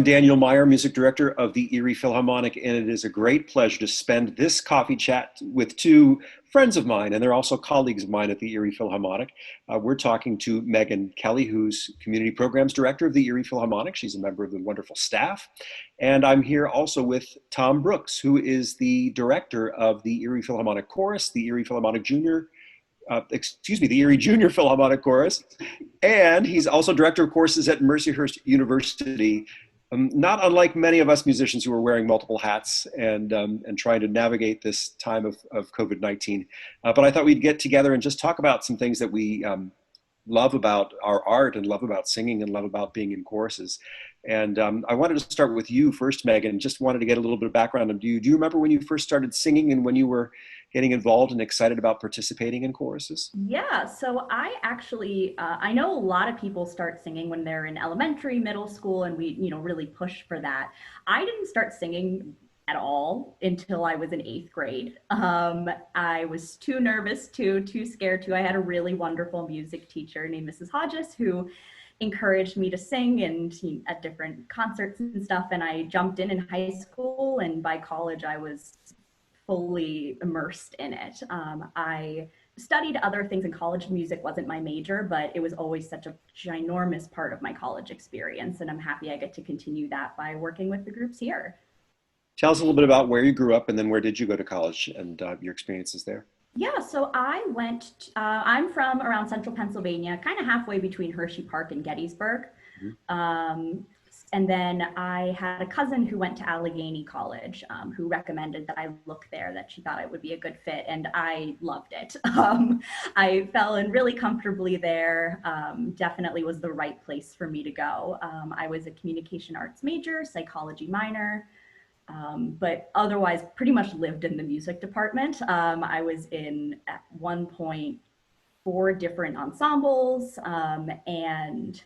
Daniel Meyer, Music Director of the Erie Philharmonic, and it is a great pleasure to spend this coffee chat with two friends of mine, and they're also colleagues of mine at the Erie Philharmonic. We're talking to Megan Kelly, who's Community Programs Director of the Erie Philharmonic. She's a member of the wonderful staff. And I'm here also with Tom Brooks, who is the Director of the Erie Philharmonic Chorus, the Erie Philharmonic the Erie Junior Philharmonic Chorus, and he's also Director of Courses at Mercyhurst University. Not unlike many of us musicians who are wearing multiple hats and trying to navigate this time of COVID-19. But I thought we'd get together and just talk about some things that we love about our art and love about singing and love about being in choruses. And I wanted to start with you first, Megan. Just wanted to get a little bit of background on you. Do you remember when you first started singing and when you were getting involved and excited about participating in choruses? Yeah, so I actually, I know a lot of people start singing when they're in elementary, middle school, and we, really push for that. I didn't start singing at all until I was in 8th grade. I was too nervous too scared to. I had a really wonderful music teacher named Mrs. Hodges who encouraged me to sing and at different concerts and stuff. And I jumped in high school, and by college I was fully immersed in it. I studied other things in college. Music wasn't my major, but it was always such a ginormous part of my college experience. And I'm happy I get to continue that by working with the groups here. Tell us a little bit about where you grew up and then where did you go to college and your experiences there? Yeah, so I'm from around central Pennsylvania, kind of halfway between Hershey Park and Gettysburg. Mm-hmm. And then I had a cousin who went to Allegheny College, who recommended that I look there, that she thought it would be a good fit, and I loved it. I fell in really comfortably there, definitely was the right place for me to go. I was a communication arts major, psychology minor, but otherwise pretty much lived in the music department. I was in, at one point, 4 different ensembles, and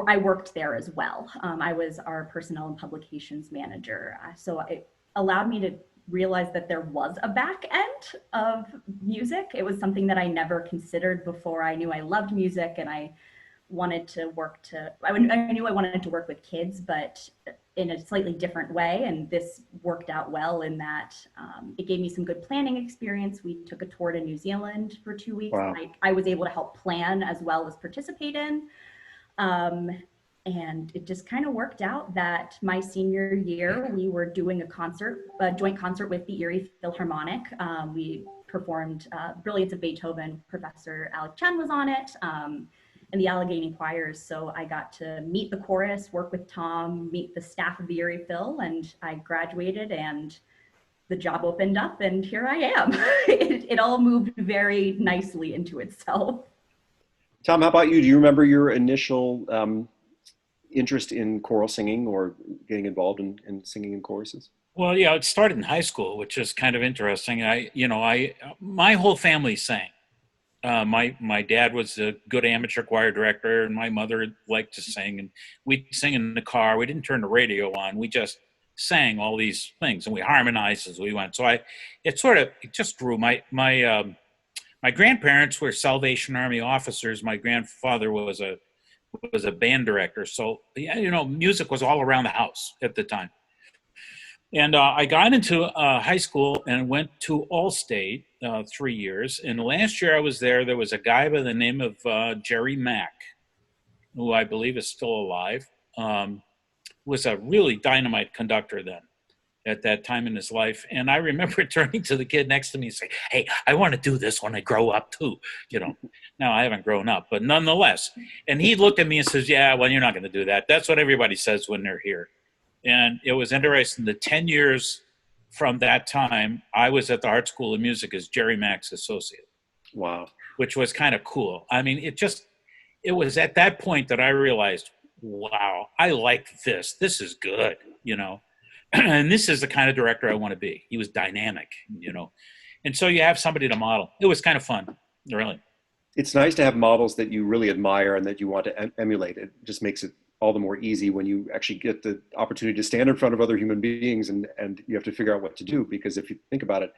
I worked there as well. I was our personnel and publications manager. So it allowed me to realize that there was a back end of music. It was something that I never considered before. I knew I loved music and I wanted to I knew I wanted to work with kids, but in a slightly different way. And this worked out well in that it gave me some good planning experience. We took a tour to New Zealand for 2 weeks. Wow. I was able to help plan as well as participate in. And it just kind of worked out that my senior year, we were doing a joint concert with the Erie Philharmonic. We performed Brilliance of Beethoven. Professor Alec Chen was on it, and the Allegheny choirs. So I got to meet the chorus, work with Tom, meet the staff of the Erie Phil, and I graduated and the job opened up and here I am. It all moved very nicely into itself. Tom, how about you? Do you remember your initial interest in choral singing or getting involved in singing in choruses? Well, yeah, it started in high school, which is kind of interesting. My whole family sang. My dad was a good amateur choir director, and my mother liked to sing. And we'd sing in the car. We didn't turn the radio on. We just sang all these things, and we harmonized as we went. So it just grew. My grandparents were Salvation Army officers. My grandfather was a band director. So, music was all around the house at the time. And I got into high school and went to Allstate 3 years. And the last year I was there was a guy by the name of Jerry Mack, who I believe is still alive. Was a really dynamite conductor then, at that time in his life. And I remember turning to the kid next to me and saying, "Hey, I want to do this when I grow up too." Now I haven't grown up, but nonetheless. And he looked at me and says, "Yeah, well, you're not going to do that. That's what everybody says when they're here." And it was interesting. The 10 years from that time, I was at the Art School of Music as Jerry Mack's associate. Wow. Which was kind of cool. I mean, it was at that point that I realized, wow, I like this. This is good, And this is the kind of director I want to be. He was dynamic, And so you have somebody to model. It was kind of fun, really. It's nice to have models that you really admire and that you want to emulate. It just makes it all the more easy when you actually get the opportunity to stand in front of other human beings and you have to figure out what to do. Because if you think about it,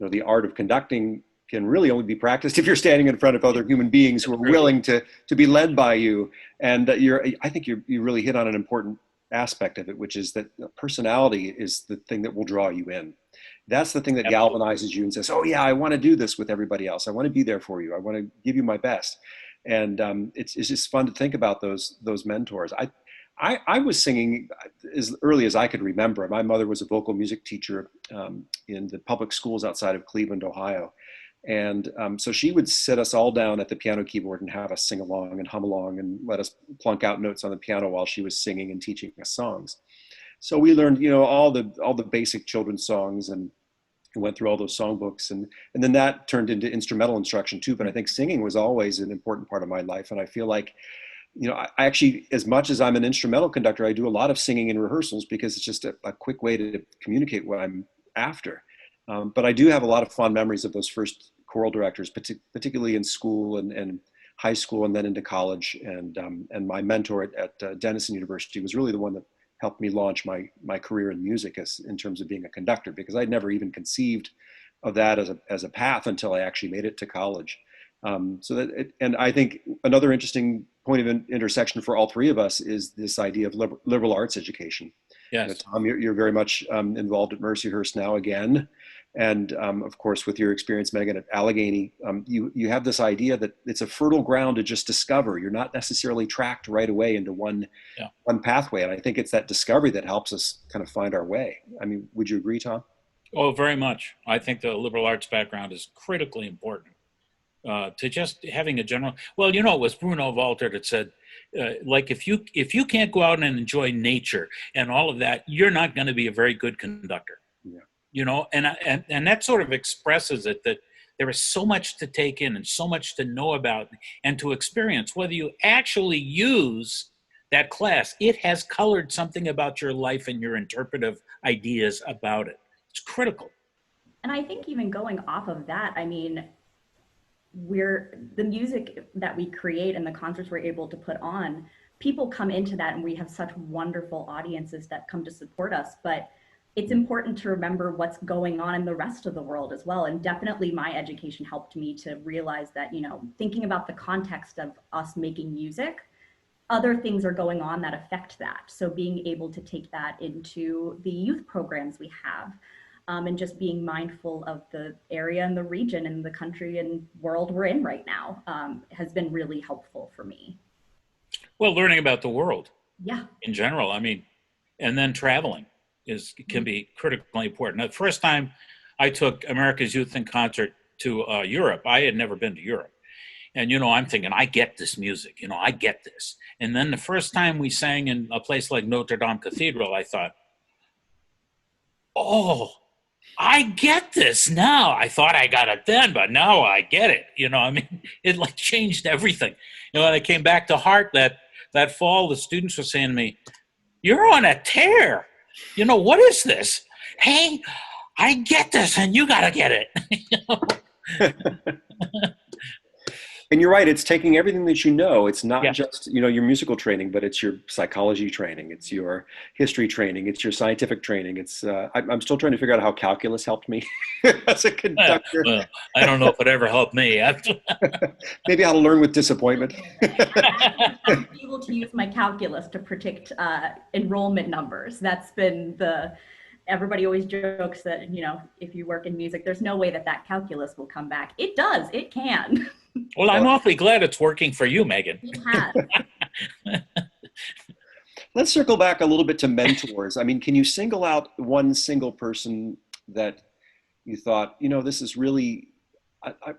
the art of conducting can really only be practiced if you're standing in front of other human beings who are willing to be led by you. And I think you really hit on an important aspect of it, which is that personality is the thing that will draw you in. That's the thing that Absolutely. galvanizes you and says, "Oh yeah, I want to do this with everybody else. I want to be there for you. I want to give you my best." And it's just fun to think about those mentors. I was singing as early as I could remember. My mother was a vocal music teacher in the public schools outside of Cleveland, Ohio. And so she would sit us all down at the piano keyboard and have us sing along and hum along and let us plunk out notes on the piano while she was singing and teaching us songs. So we learned, all the basic children's songs and went through all those songbooks, and then that turned into instrumental instruction too. But I think singing was always an important part of my life, and I feel like, I actually, as much as I'm an instrumental conductor, I do a lot of singing in rehearsals because it's just a quick way to communicate what I'm after. But I do have a lot of fond memories of those first choral directors, particularly in school and high school, and then into college. And my mentor at Denison University was really the one that helped me launch my career in music in terms of being a conductor, because I'd never even conceived of that as a path until I actually made it to college. And I think another interesting point of intersection for all three of us is this idea of liberal arts education. Yes. Tom, you're very much involved at Mercyhurst now again. And of course, with your experience, Megan, at Allegheny, you have this idea that it's a fertile ground to just discover. You're not necessarily tracked right away into one pathway. And I think it's that discovery that helps us kind of find our way. I mean, would you agree, Tom? Oh, very much. I think the liberal arts background is critically important to just having a general. Well, it was Bruno Walter that said, like, if you can't go out and enjoy nature and all of that, you're not going to be a very good conductor. Yeah. And that sort of expresses it, that there is so much to take in and so much to know about and to experience. Whether you actually use that class, it has colored something about your life and your interpretive ideas about it. It's critical. And I think even going off of that, I mean, the music that we create and the concerts we're able to put on, people come into that and we have such wonderful audiences that come to support us. But it's important to remember what's going on in the rest of the world as well. And definitely my education helped me to realize that, thinking about the context of us making music, other things are going on that affect that. So being able to take that into the youth programs we have, and just being mindful of the area and the region and the country and world we're in right now, has been really helpful for me. Well, learning about the world in general, and then traveling can be critically important. The first time I took America's Youth in Concert to Europe, I had never been to Europe. And, I'm thinking, I get this music, I get this. And then the first time we sang in a place like Notre Dame Cathedral, I thought, oh, I get this now. I thought I got it then, but now I get it. It like changed everything. When I came back to Hart that fall, the students were saying to me, "You're on a tear. What is this? Hey, I get this, and you got to get it." And you're right. It's taking everything that It's not Yeah. just, your musical training, but it's your psychology training. It's your history training. It's your scientific training. I'm still trying to figure out how calculus helped me as a conductor. Well, I don't know if it ever helped me. Maybe how to learn with disappointment. I'm able to use my calculus to predict enrollment numbers. That's been everybody always jokes that, if you work in music, there's no way that calculus will come back. It does. It can. Well, I'm awfully glad it's working for you, Megan. It has. Let's circle back a little bit to mentors. Can you single out one single person that you thought, this is really,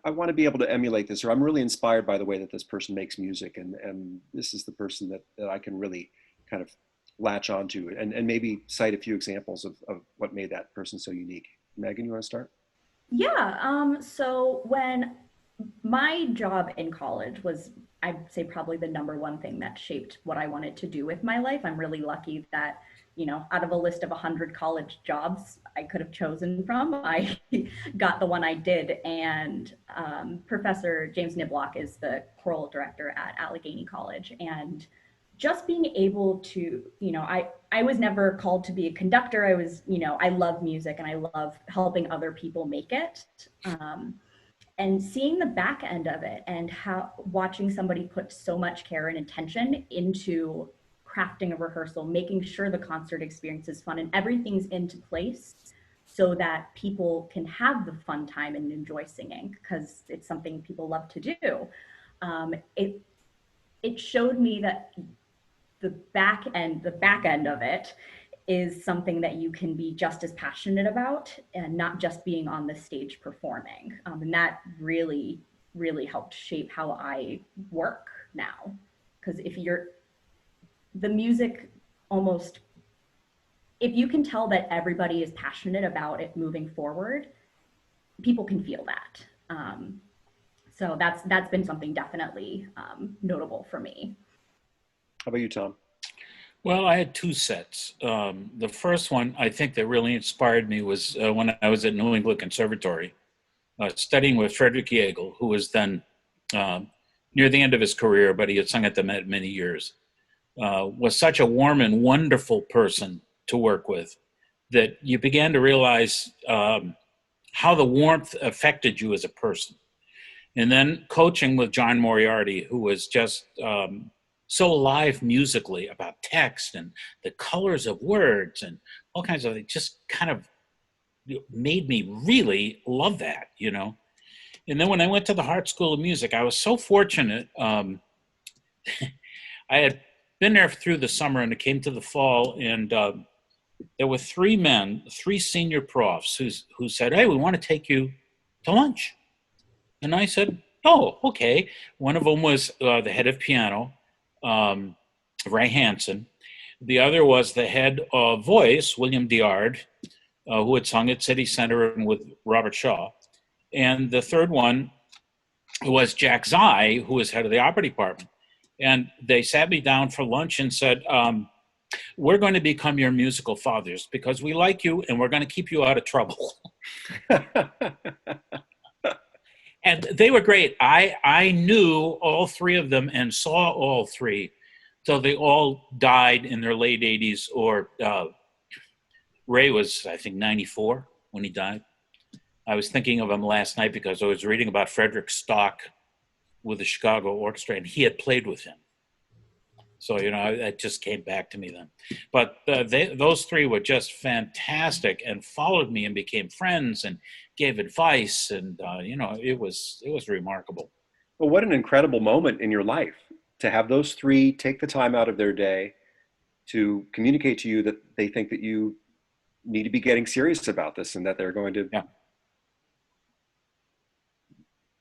I want to be able to emulate this, or I'm really inspired by the way that this person makes music, and this is the person that I can really kind of latch onto, and maybe cite a few examples of what made that person so unique. Megan, you want to start? Yeah. So when my job in college was, I'd say, probably the number one thing that shaped what I wanted to do with my life. I'm really lucky that, out of a list of 100 college jobs I could have chosen from, I got the one I did. And Professor James Niblock is the choral director at Allegheny College. And just being able to, I was never called to be a conductor. I love music and I love helping other people make it. And seeing the back end of it and watching somebody put so much care and attention into crafting a rehearsal, making sure the concert experience is fun and everything's into place so that people can have the fun time and enjoy singing, because it's something people love to do. It showed me that the back end of it is something that you can be just as passionate about, and not just being on the stage performing. And that really, really helped shape how I work now. Because the music almost, if you can tell that everybody is passionate about it moving forward, people can feel that. So that's been something definitely notable for me. How about you, Tom? Well, I had two sets. The first one I think that really inspired me was when I was at New England Conservatory, studying with Frederick Jägel, who was then near the end of his career, but he had sung at the Met many years. Was such a warm and wonderful person to work with that you began to realize how the warmth affected you as a person. And then coaching with John Moriarty, who was just so alive musically about text and the colors of words and all kinds of things, just kind of made me really love that, you know. And then when I went to the Hart School of Music, I was so fortunate. I had been there through the summer, and it came to the fall, and there were three senior profs who said, "Hey, we want to take you to lunch." And I said, "Oh, okay." One of them was the head of piano, Ray Hansen. The other was the head of voice, William Diard, who had sung at City Center and with Robert Shaw. And the third one was Jack Zai, who was head of the opera department. And they sat me down for lunch and said, we're going to become your musical fathers because we like you and we're going to keep you out of trouble. And they were great. I knew all three of them and saw all three till they all died in their late 80s, or Ray was, I think, 94 when he died. I was thinking of him last night because I was reading about Frederick Stock with the Chicago Orchestra, and he had played with him. So, you know, it just came back to me then. But those three were just fantastic and followed me and became friends and gave advice. And, you know, it was remarkable. Well, what an incredible moment in your life to have those three take the time out of their day to communicate to you that they think that you need to be getting serious about this and that they're going to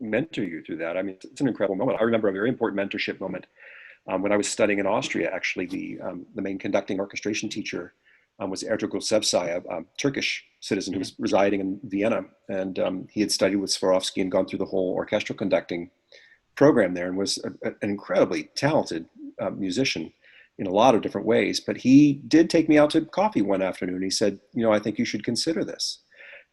mentor you through that. I mean, it's an incredible moment. I remember a very important mentorship moment when I was studying in Austria. Actually, the main conducting orchestration teacher was Ertuğrul Sebsay, a Turkish citizen who was residing in Vienna, and he had studied with Swarovski and gone through the whole orchestral conducting program there, and was an incredibly talented musician in a lot of different ways. But he did take me out to coffee one afternoon. He said, you know, I think you should consider this.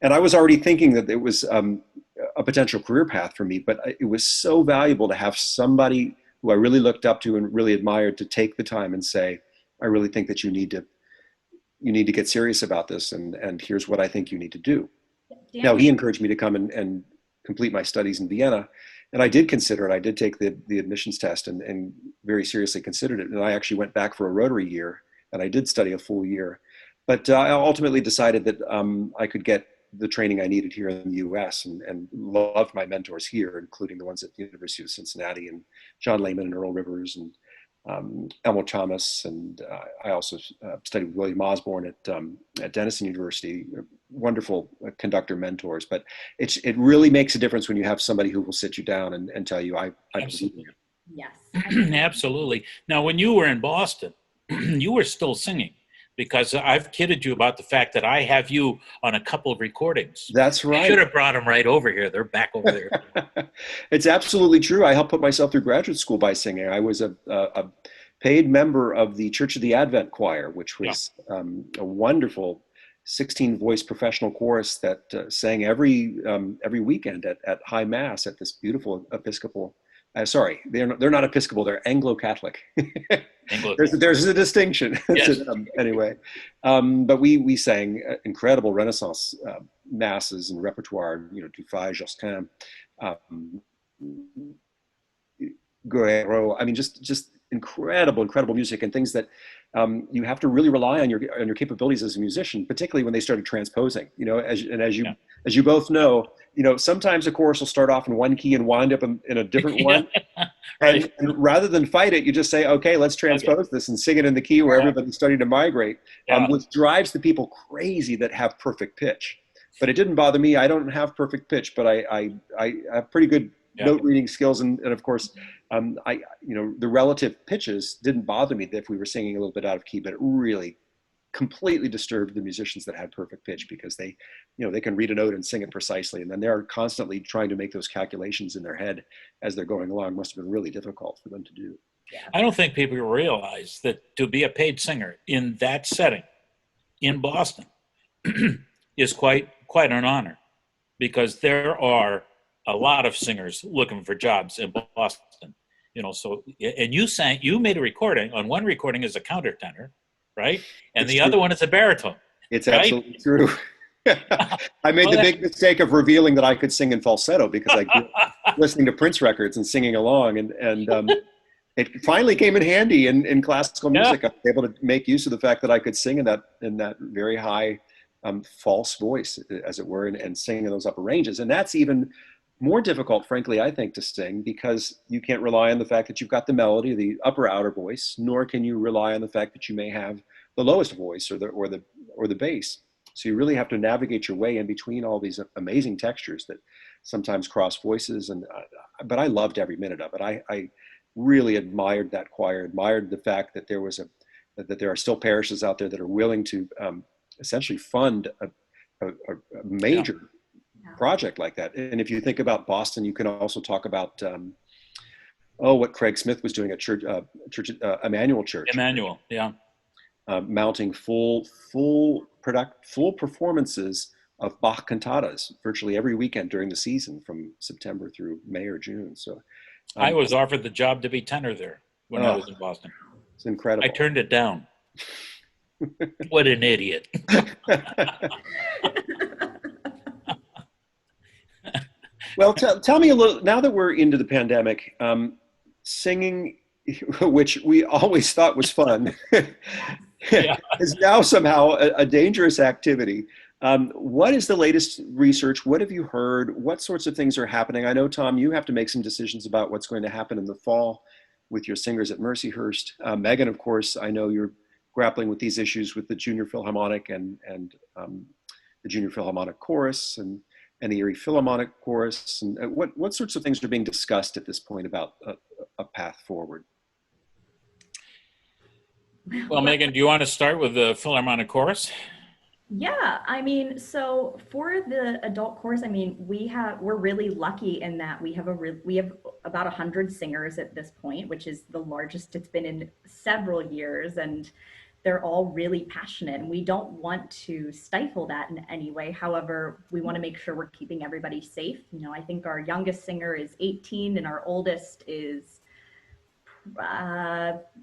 And I was already thinking that it was a potential career path for me, but it was so valuable to have somebody who I really looked up to and really admired to take the time and say, I really think that you need to get serious about this, and here's what I think you need to do. Yeah. Now, he encouraged me to come and complete my studies in Vienna, and I did consider it. I did take the admissions test and very seriously considered it. And I actually went back for a rotary year, and I did study a full year. But I ultimately decided that I could get the training I needed here in the US, and loved my mentors here, including the ones at the University of Cincinnati, and John Lehman and Earl Rivers and Elmo Thomas. And I also studied with William Osborne at Denison University. Wonderful conductor mentors. But it really makes a difference when you have somebody who will sit you down and tell you, I believe in you. Yes. Absolutely. Now, when you were in Boston, you were still singing. Because I've kidded you about the fact that I have you on a couple of recordings. That's right. I should have brought them right over here. They're back over there. It's absolutely true. I helped put myself through graduate school by singing. I was a paid member of the Church of the Advent Choir, which was a wonderful 16-voice professional chorus that sang every weekend at High Mass at this beautiful Episcopal. Sorry, they're not Episcopal. They're Anglo-Catholic. There's a distinction. Yes. Anyway, but we sang incredible Renaissance masses and repertoire. You know, Dufay, Josquin, Guerrero. I mean, just incredible music and things that you have to really rely on your capabilities as a musician, particularly when they started transposing. You know, Yeah. as you both know, you know, sometimes a chorus will start off in one key and wind up in a different Yeah. one. Right. And rather than fight it, you just say, okay, let's Okay. transpose this and sing it in the key where Yeah. everybody's starting to migrate, Yeah. which drives the people crazy that have perfect pitch. But it didn't bother me. I don't have perfect pitch, but I have pretty good Yeah. note reading skills. And of course, the relative pitches didn't bother me if we were singing a little bit out of key, but it really completely disturbed the musicians that had perfect pitch because they can read a note and sing it precisely. And then they're constantly trying to make those calculations in their head as they're going along. Must have been really difficult for them to do. I don't think people realize that to be a paid singer in that setting in Boston is quite an honor, because there are a lot of singers looking for jobs in Boston. You know, so, and you made a recording. On one recording is a countertenor, right? And It's the true. other one is a baritone. It's right? absolutely true. I made the big mistake of revealing that I could sing in falsetto because I grew up listening to Prince records and singing along, and it finally came in handy in classical music. I was able to make use of the fact that I could sing in that very high false voice, as it were, and sing in those upper ranges. And that's even more difficult, frankly, I think, to sing, because you can't rely on the fact that you've got the melody, the upper outer voice, nor can you rely on the fact that you may have the lowest voice or the bass. So you really have to navigate your way in between all these amazing textures that sometimes cross voices. But I loved every minute of it. I really admired that choir, admired the fact that that there are still parishes out there that are willing to essentially fund a major project like that. And if you think about Boston, you can also talk about what Craig Smith was doing at Emmanuel Church. Emmanuel, yeah. Mounting full performances of Bach cantatas virtually every weekend during the season from September through May or June. So I was offered the job to be tenor there when I was in Boston. It's incredible. I turned it down. What an idiot. Well, tell me a little, now that we're into the pandemic, singing, which we always thought was fun, is now somehow a dangerous activity. What is the latest research? What have you heard? What sorts of things are happening? I know, Tom, you have to make some decisions about what's going to happen in the fall with your singers at Mercyhurst. Megan, of course, I know you're grappling with these issues with the Junior Philharmonic and the Junior Philharmonic Chorus and the Erie Philharmonic Chorus. And what sorts of things are being discussed at this point about a path forward? Well, Megan, do you want to start with the Philharmonic Chorus? Yeah, I mean, so for the adult chorus, I mean, we're really lucky in that we have about 100 singers at this point, which is the largest it's been in several years, and they're all really passionate, and we don't want to stifle that in any way. However, we want to make sure we're keeping everybody safe. You know, I think our youngest singer is 18 and our oldest is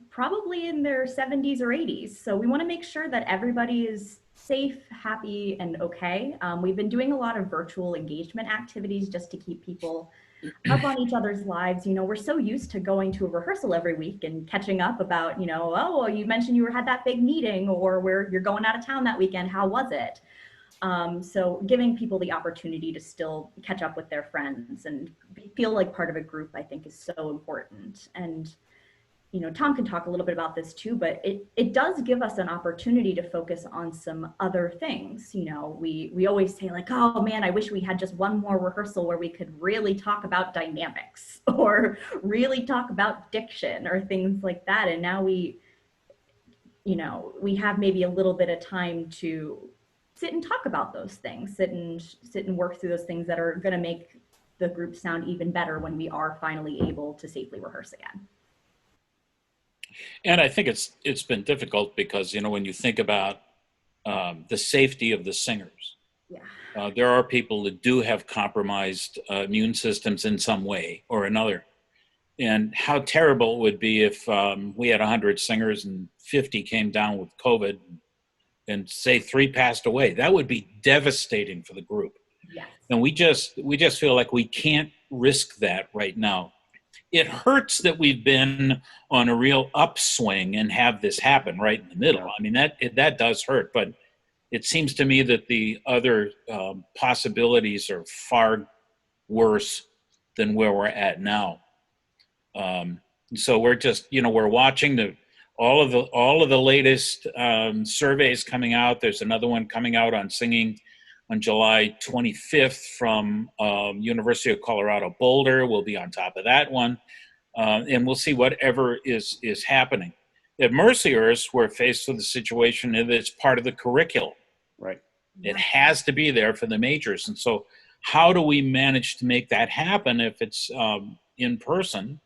probably in their 70s or 80s. So we want to make sure that everybody is safe, happy, and okay. We've been doing a lot of virtual engagement activities just to keep people up on each other's lives. You know, we're so used to going to a rehearsal every week and catching up about, you know, oh, well, you mentioned you had that big meeting, or where you're going out of town that weekend. How was it? So giving people the opportunity to still catch up with their friends and feel like part of a group, I think, is so important. And you know, Tom can talk a little bit about this too, but it does give us an opportunity to focus on some other things. You know, we always say like, oh man, I wish we had just one more rehearsal where we could really talk about dynamics or really talk about diction or things like that. And now we have maybe a little bit of time to sit and talk about those things, sit and work through those things that are going to make the group sound even better when we are finally able to safely rehearse again. And I think it's been difficult because, you know, when you think about the safety of the singers, there are people that do have compromised immune systems in some way or another. And how terrible it would be if we had 100 singers and 50 came down with COVID and say 3 passed away. That would be devastating for the group. Yes. And we just feel like we can't risk that right now. it hurts that we've been on a real upswing and have this happen right in the middle. Yeah. I mean, that does hurt, but it seems to me that the other possibilities are far worse than where we're at now. So we're just, we're watching all of the latest surveys coming out. There's another one coming out on singing on July 25th from University of Colorado Boulder. We'll be on top of that one, and we'll see whatever is happening. At Mercyhurst, we're faced with a situation that it's part of the curriculum. Right. It has to be there for the majors, and so how do we manage to make that happen if it's in person?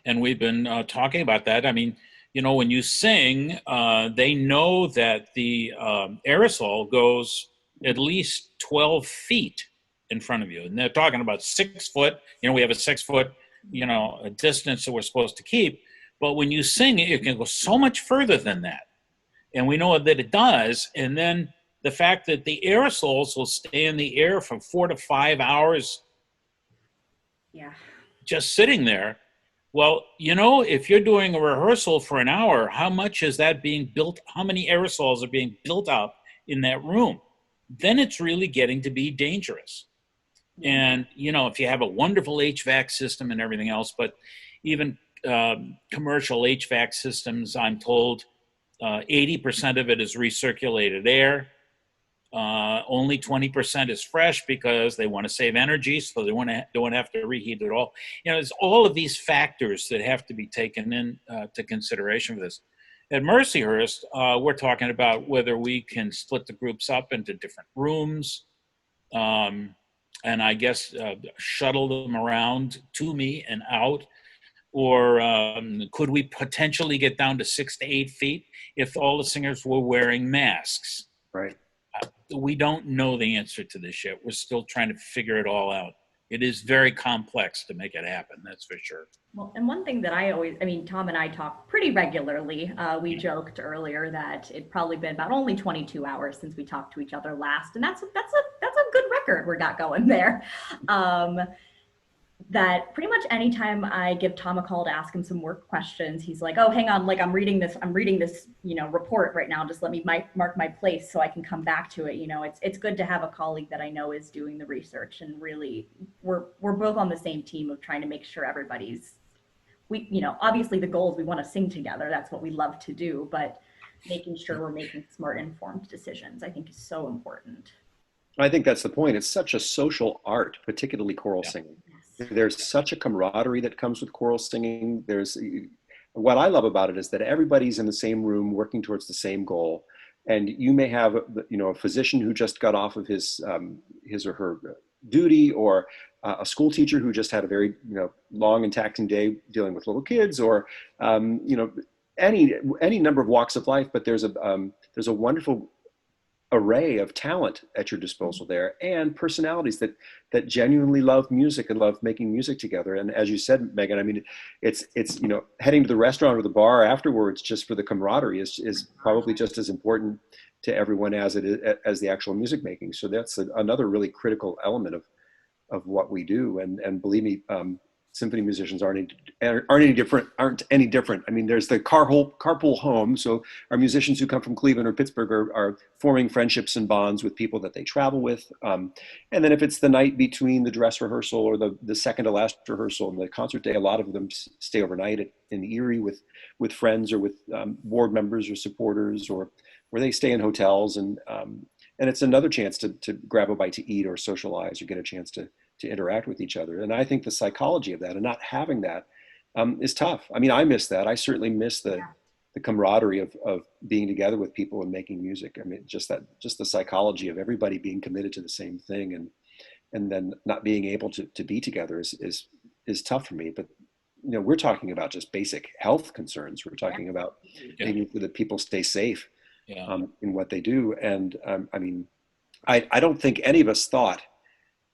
And we've been talking about that. I mean, when you sing, they know that the aerosol goes at least 12 feet in front of you. And they're talking about 6 foot. We have a 6 foot, a distance that we're supposed to keep. But when you sing, it can go so much further than that. And we know that it does. And then the fact that the aerosols will stay in the air for 4 to 5 hours just sitting there. Well, if you're doing a rehearsal for an hour, how much is that being built? How many aerosols are being built up in that room? Then it's really getting to be dangerous. And, if you have a wonderful HVAC system and everything else, but even commercial HVAC systems, I'm told 80% of it is recirculated air. Only 20% is fresh because they want to save energy, so they don't have to reheat it all. There's all of these factors that have to be taken in to consideration for this. At Mercyhurst, we're talking about whether we can split the groups up into different rooms, and I guess shuttle them around to me and out. Or could we potentially get down to 6 to 8 feet if all the singers were wearing masks? Right. We don't know the answer to this yet. We're still trying to figure it all out. It is very complex to make it happen, that's for sure. Well, and one thing that Tom and I talk pretty regularly. We joked earlier that it'd probably been about only 22 hours since we talked to each other last, and that's a good record we got going there. That pretty much anytime I give Tom a call to ask him some work questions, he's like, "Oh, hang on, like I'm reading this, report right now. Just let me mark my place so I can come back to it." It's good to have a colleague that I know is doing the research, and really we're both on the same team of trying to make sure obviously the goal is we want to sing together. That's what we love to do, but making sure we're making smart, informed decisions, I think, is so important. I think that's the point. It's such a social art, particularly choral singing. There's such a camaraderie that comes with choral singing. What I love about it is that everybody's in the same room working towards the same goal. And you may have, a physician who just got off of his or her duty, or a school teacher who just had a very, long and taxing day dealing with little kids, or, any number of walks of life. But there's a wonderful array of talent at your disposal there, and personalities that genuinely love music and love making music together. And as you said, Megan, I mean, it's heading to the restaurant or the bar afterwards just for the camaraderie is probably just as important to everyone as the actual music making. So that's another really critical element of what we do. And believe me, symphony musicians aren't any different. I mean, there's the carpool home. So our musicians who come from Cleveland or Pittsburgh are forming friendships and bonds with people that they travel with. And then if it's the night between the dress rehearsal or the second to last rehearsal and the concert day, a lot of them stay overnight in Erie with friends or with board members or supporters, or where they stay in hotels. And it's another chance to grab a bite to eat or socialize or get a chance to interact with each other. And I think the psychology of that and not having that is tough. I mean, I miss that. I certainly miss the camaraderie of being together with people and making music. I mean, just the psychology of everybody being committed to the same thing and then not being able to be together is tough for me. But, we're talking about just basic health concerns. We're talking about making sure that people stay safe in what they do. And I mean, I don't think any of us thought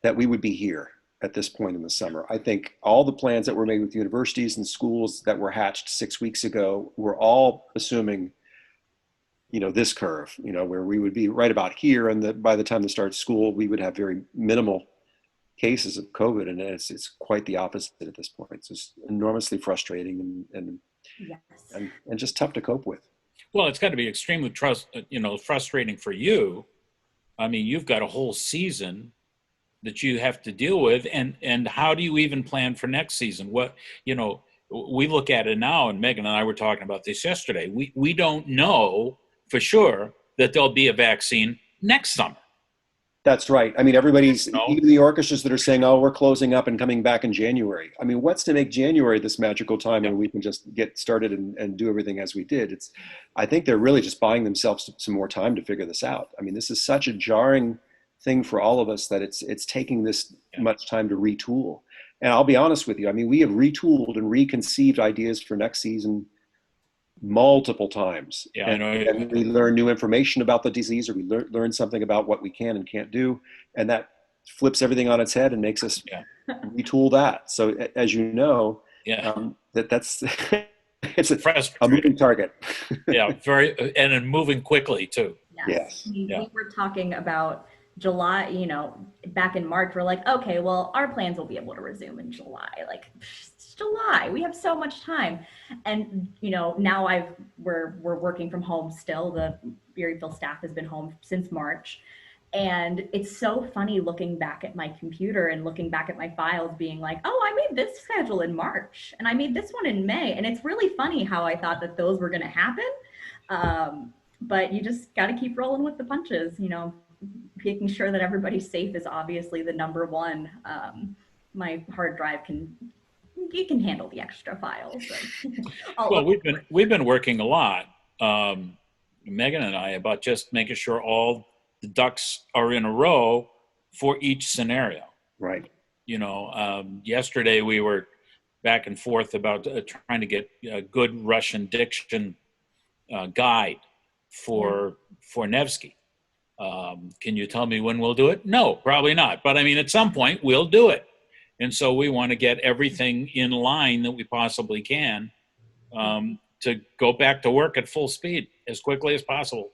that we would be here at this point in the summer. I think all the plans that were made with universities and schools that were hatched 6 weeks ago were all assuming, this curve, where we would be right about here. And that by the time they start school, we would have very minimal cases of COVID, and it's quite the opposite at this point. It's just enormously frustrating Yes. and just tough to cope with. Well, it's got to be extremely frustrating for you. I mean, you've got a whole season that you have to deal with, and how do you even plan for next season? What, we look at it now, and Megan and I were talking about this yesterday. We don't know for sure that there'll be a vaccine next summer. That's right. I mean, everybody's, No. even the orchestras that are saying, "Oh, we're closing up and coming back in January." I mean, what's to make January this magical time when we can just get started and do everything as we did? I think they're really just buying themselves some more time to figure this out. I mean, this is such a jarring thing for all of us that it's taking this much time to retool. And I'll be honest with you. I mean, we have retooled and reconceived ideas for next season multiple times. Yeah, I know. And we learn new information about the disease, or we learn something about what we can and can't do, and that flips everything on its head and makes us retool that. So as you know, that's it's a moving target. Yeah, and moving quickly too. Yes. We were talking about July, back in March, we're like, okay, well, our plans will be able to resume in July. Like, it's July, we have so much time. And, now we're working from home still. The Eriefield staff has been home since March. And it's so funny looking back at my computer and looking back at my files being like, oh, I made this schedule in March and I made this one in May. And it's really funny how I thought that those were going to happen. But you just got to keep rolling with the punches, making sure that everybody's safe is obviously the number one. My hard drive can handle the extra files. Well, we've been working a lot, Megan and I, about just making sure all the ducks are in a row for each scenario. Right. Yesterday we were back and forth about trying to get a good Russian diction guide for Nevsky. Can you tell me when we'll do it? No, probably not. But I mean, at some point we'll do it. And so we want to get everything in line that we possibly can to go back to work at full speed as quickly as possible.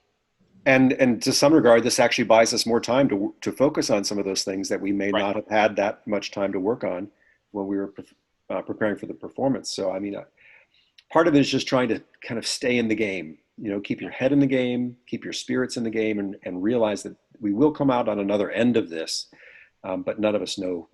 And to some regard, this actually buys us more time to focus on some of those things that we may not have had that much time to work on when we were preparing for the performance. So, I mean, part of it is just trying to kind of stay in the game, keep your head in the game, keep your spirits in the game, and realize that we will come out on another end of this, but none of us know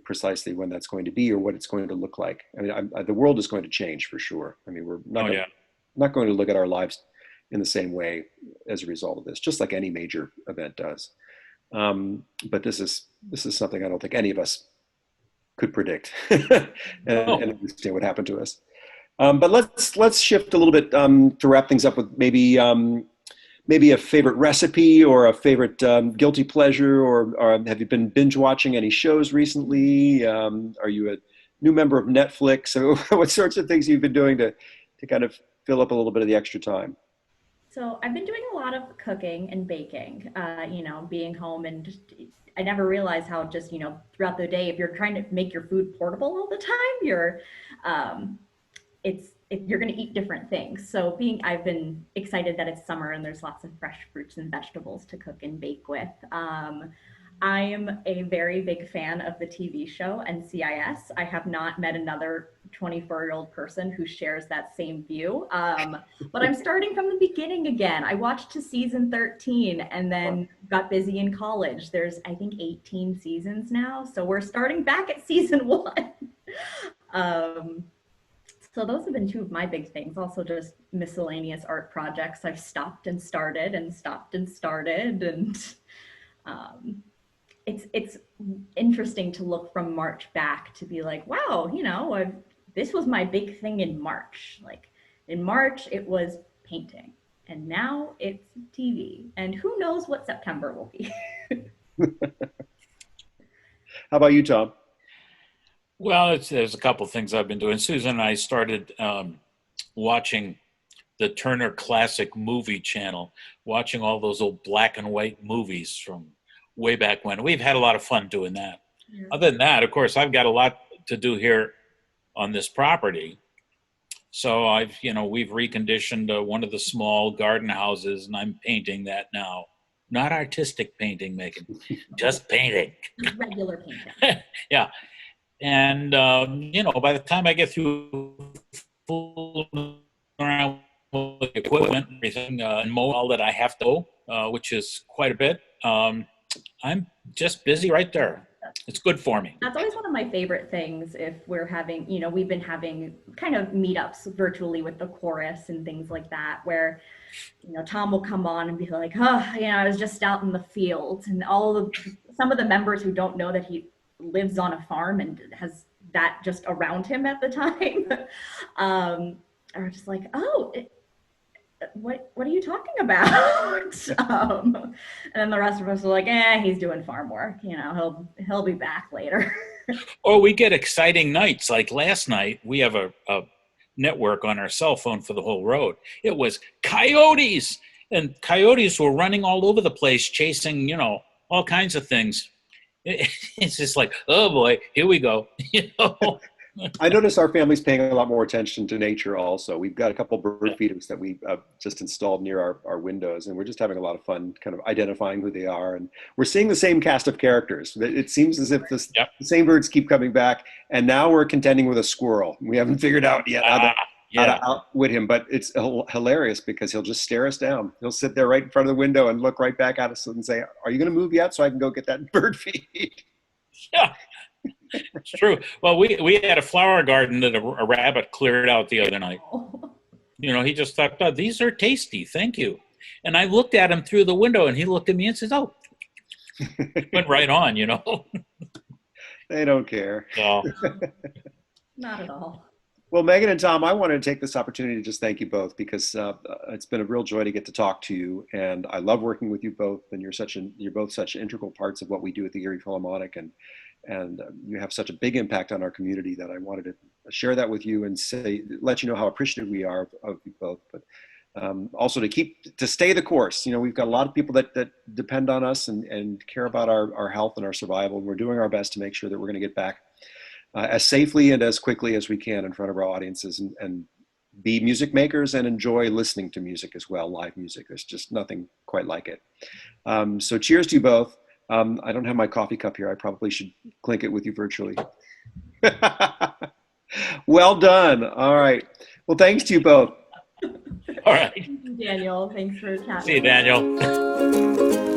precisely when that's going to be or what it's going to look like. I mean, the world is going to change for sure. I mean, we're not going to look at our lives in the same way as a result of this, just like any major event does. But this is something I don't think any of us could predict and understand what happened to us. But let's shift a little bit to wrap things up with maybe a favorite recipe or a favorite guilty pleasure, or have you been binge watching any shows recently? Are you a new member of Netflix? So what sorts of things you've been doing to kind of fill up a little bit of the extra time? So I've been doing a lot of cooking and baking, being home, and just, I never realized how just, throughout the day, if you're trying to make your food portable all the time, you're going to eat different things. So I've been excited that it's summer and there's lots of fresh fruits and vegetables to cook and bake with. I am a very big fan of the TV show NCIS. I have not met another 24-year-old person who shares that same view. But I'm starting from the beginning again. I watched to season 13 and then got busy in college. There's, I think, 18 seasons now. So we're starting back at season 1. So those have been two of my big things. Also just miscellaneous art projects. I've stopped and started and stopped and started. And it's interesting to look from March back to be like, wow, this was my big thing in March. Like in March, it was painting. And now it's TV. And who knows what September will be. How about you, Tom? Well, there's a couple things I've been doing. Susan and I started watching the Turner Classic Movie Channel, watching all those old black and white movies from way back when. We've had a lot of fun doing that. Yeah. Other than that, of course, I've got a lot to do here on this property. So we've reconditioned one of the small garden houses, and I'm painting that now not artistic painting, Megan, just painting. Regular painting. Yeah. And, by the time I get through fooling around with equipment and everything, and mow all that I have to mow, which is quite a bit, I'm just busy right there. It's good for me. That's always one of my favorite things if we're having, we've been having kind of meetups virtually with the chorus and things like that, where, Tom will come on and be like, I was just out in the field, and some of the members who don't know that he lives on a farm and has that just around him at the time, are just like, what are you talking about? And then the rest of us are like, he's doing farm work. He'll be back later. Or we get exciting nights. Like last night, we have a network on our cell phone for the whole road. It was coyotes, and coyotes were running all over the place, chasing, all kinds of things. It's just like, oh boy, here we go. I notice our family's paying a lot more attention to nature also. We've got a couple bird feeders that we just installed near our windows, and we're just having a lot of fun kind of identifying who they are. And we're seeing the same cast of characters. It seems as if the same birds keep coming back, and now we're contending with a squirrel. We haven't figured out yet how to outwit him, but it's hilarious because he'll just stare us down. He'll sit there right in front of the window and look right back at us and say, "Are you going to move yet so I can go get that bird feed?" Yeah. It's true. Well, we had a flower garden that a rabbit cleared out the other night. He just thought, oh, these are tasty. Thank you. And I looked at him through the window, and he looked at me and says, oh, went right on, They don't care. No. Not at all. Well, Megan and Tom, I wanted to take this opportunity to just thank you both, because it's been a real joy to get to talk to you, and I love working with you both. And you're both such integral parts of what we do at the Erie Philharmonic, and you have such a big impact on our community that I wanted to share that with you and let you know how appreciative we are of you both. But also to stay the course. We've got a lot of people that depend on us and care about our health and our survival, and we're doing our best to make sure that we're going to get back as safely and as quickly as we can in front of our audiences and be music makers and enjoy listening to music as well, live music. There's just nothing quite like it. So cheers to you both. I don't have my coffee cup here. I probably should clink it with you virtually. Well done. All right. Well, thanks to you both. All right. Thank you, Daniel. Thanks for chatting. See you, Daniel.